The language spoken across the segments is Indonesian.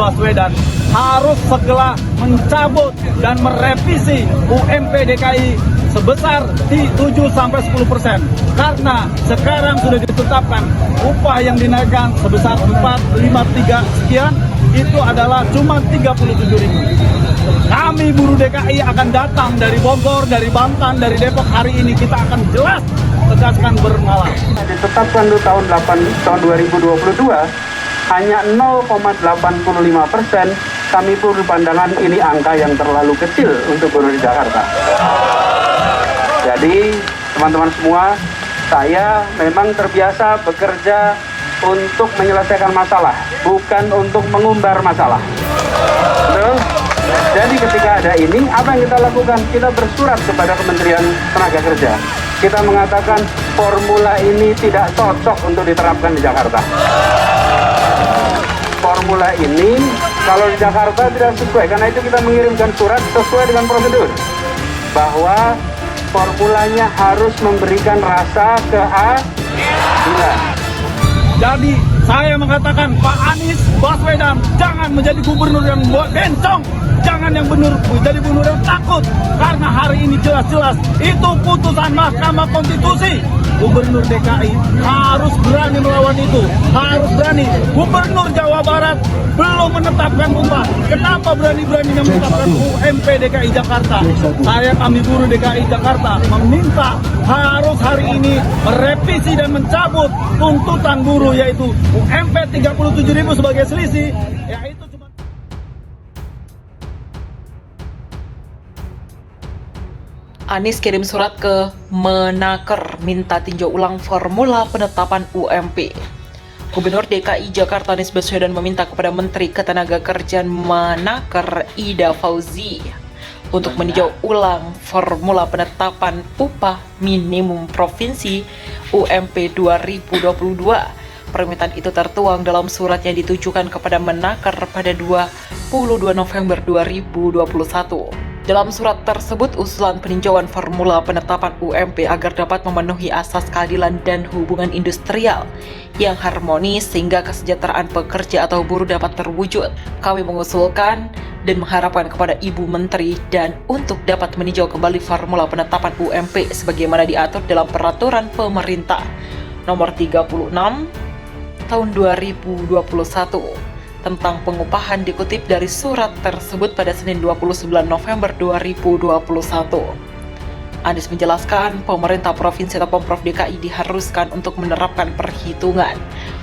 Baswedan harus segera mencabut dan merevisi UMP DKI sebesar 7-10%. Karena sekarang sudah ditetapkan upah yang dinaikkan sebesar 453 sekian, itu adalah cuma 37.000. Kami buruh DKI akan datang dari Bogor, dari Banten, dari Depok. Hari ini kita akan jelas tegaskan bermalam. Ditetapkan di tahun 2022 hanya 0,85%. Kami pun berpandangan ini angka yang terlalu kecil untuk buruh di Jakarta. Jadi teman-teman semua, saya memang terbiasa bekerja untuk menyelesaikan masalah, bukan untuk mengumbar masalah. Betul? Jadi ketika ada ini, apa yang kita lakukan? Kita bersurat kepada Kementerian Tenaga Kerja. Kita mengatakan formula ini tidak cocok untuk diterapkan di Jakarta. Formula ini kalau di Jakarta tidak sesuai, karena itu kita mengirimkan surat sesuai dengan prosedur bahwa formulanya harus memberikan rasa keadilan. Jadi saya mengatakan Pak Anies Baswedan jangan menjadi gubernur yang bencong, jangan yang jadi gubernur yang takut, karena hari ini jelas-jelas itu putusan Mahkamah Konstitusi. Gubernur DKI harus berani melawan itu, harus berani. Gubernur Jawa Barat belum menetapkan upah, kenapa berani-beraninya menetapkan UMP DKI Jakarta? Kami buruh DKI Jakarta meminta harus hari ini merevisi dan mencabut tuntutan buruh, yaitu UMP 37.000 sebagai selisih, yaitu cuma... Anies kirim surat ke Menaker minta tinjau ulang formula penetapan UMP. Gubernur DKI Jakarta Anies Baswedan meminta kepada Menteri Ketenagakerjaan Menaker Ida Fauzi untuk meninjau ulang formula penetapan upah minimum provinsi UMP 2022. Permintaan itu tertuang dalam surat yang ditujukan kepada Menaker pada 22 November 2021. Dalam surat tersebut, usulan peninjauan formula penetapan UMP agar dapat memenuhi asas keadilan dan hubungan industrial yang harmonis sehingga kesejahteraan pekerja atau buruh dapat terwujud. Kami mengusulkan dan mengharapkan kepada Ibu Menteri dan untuk dapat meninjau kembali formula penetapan UMP sebagaimana diatur dalam Peraturan Pemerintah Nomor 36 Tahun 2021 tentang pengupahan, dikutip dari surat tersebut pada Senin 29 November 2021. Anies menjelaskan pemerintah provinsi atau Pemprov DKI diharuskan untuk menerapkan perhitungan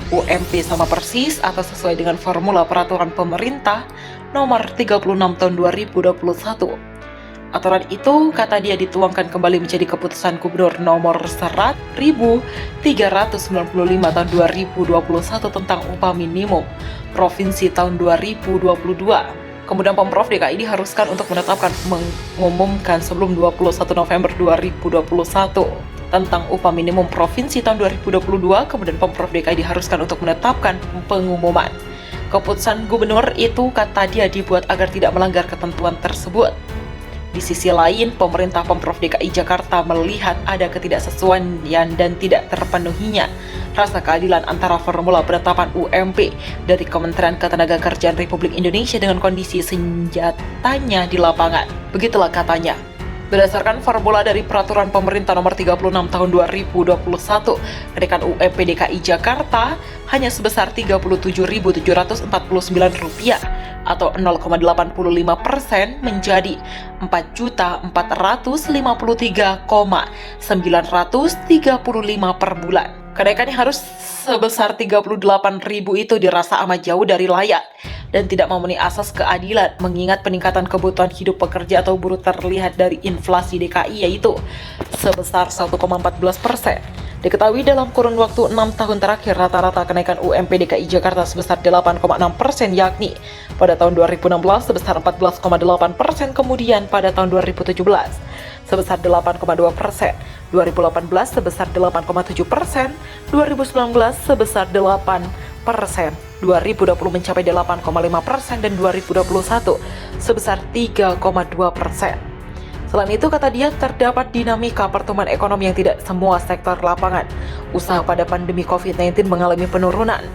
UMP sama persis atau sesuai dengan formula peraturan pemerintah nomor 36 tahun 2021. Aturan itu, kata dia, dituangkan kembali menjadi keputusan Gubernur nomor 1395 tahun 2021 tentang upah minimum provinsi tahun 2022. Kemudian Pemprov DKI diharuskan untuk mengumumkan sebelum 21 November 2021 tentang upah minimum provinsi tahun 2022. Kemudian Pemprov DKI diharuskan untuk menetapkan pengumuman. Keputusan Gubernur itu, kata dia, dibuat agar tidak melanggar ketentuan tersebut. Di sisi lain, pemerintah Pemprov DKI Jakarta melihat ada ketidaksesuaian dan tidak terpenuhinya rasa keadilan antara formula penetapan UMP dari Kementerian Ketenagakerjaan Republik Indonesia dengan kondisi senjatanya di lapangan. Begitulah katanya. Berdasarkan formula dari Peraturan Pemerintah Nomor 36 Tahun 2021, kenaikan UMP DKI Jakarta hanya sebesar Rp37.749 atau 0,85% menjadi Rp4.453.935 per bulan. Kenaikannya harus sebesar 38.000 itu dirasa amat jauh dari layak dan tidak memenuhi asas keadilan, mengingat peningkatan kebutuhan hidup pekerja atau buruh terlihat dari inflasi DKI yaitu sebesar 1,14%. Diketahui dalam kurun waktu 6 tahun terakhir rata-rata kenaikan UMP DKI Jakarta sebesar 8,6%, yakni pada tahun 2016 sebesar 14,8%, kemudian pada tahun 2017 sebesar 8,2%, 2018 sebesar 8,7%, 2019 sebesar 8%, 2020 mencapai 8,5%, dan 2021 sebesar 3,2%. Selain itu, kata dia, terdapat dinamika pertumbuhan ekonomi yang tidak semua sektor lapangan usaha pada pandemi COVID-19 mengalami penurunan.